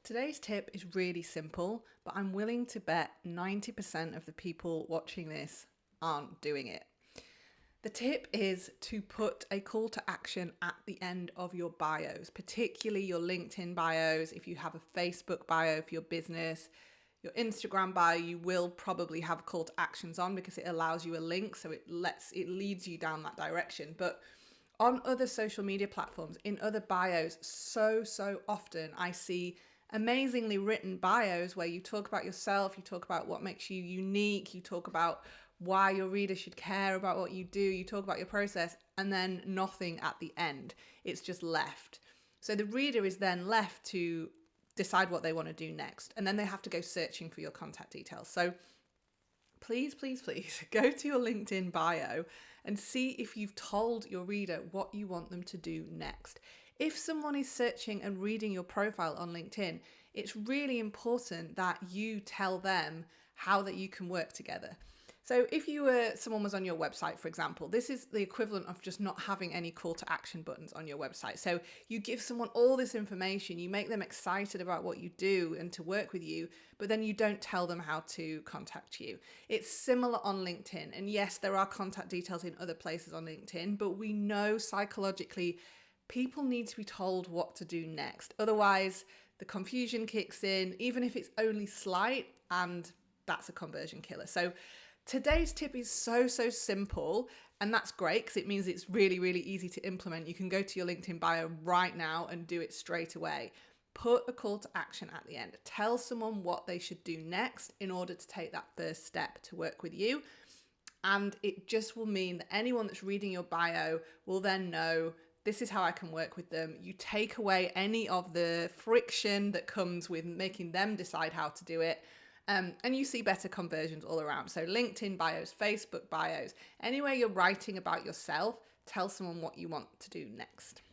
Today's tip is really simple, but I'm willing to bet 90% of the people watching this aren't doing it. The tip is to put a call to action at the end of your bios, particularly your LinkedIn bios. If you have a Facebook bio for your business, your Instagram bio, you will probably have call to actions on because it allows you a link, so it leads you down that direction. But on other social media platforms, in other bios, so often I see amazingly written bios where you talk about yourself, you talk about what makes you unique, you talk about why your reader should care about what you do, you talk about your process, and then nothing at the end. It's just left. So the reader is then left to decide what they want to do next, and then they have to go searching for your contact details. So please go to your LinkedIn bio and see if you've told your reader what you want them to do next. If someone is searching and reading your profile on LinkedIn, it's really important that you tell them how that you can work together. So if someone was on your website, for example, this is the equivalent of just not having any call to action buttons on your website. So you give someone all this information, you make them excited about what you do and to work with you, but then you don't tell them how to contact you. It's similar on LinkedIn. And yes, there are contact details in other places on LinkedIn, but we know psychologically people need to be told what to do next. Otherwise, the confusion kicks in, even if it's only slight, and that's a conversion killer. So today's tip is so simple, and that's great because it means it's really easy to implement. You can go to your LinkedIn bio right now and do it straight away. Put a call to action at the end. Tell someone what they should do next in order to take that first step to work with you. And it just will mean that anyone that's reading your bio will then know this is how I can work with them. You take away any of the friction that comes with making them decide how to do it. And you see better conversions all around. So LinkedIn bios, Facebook bios, anywhere you're writing about yourself, tell someone what you want to do next.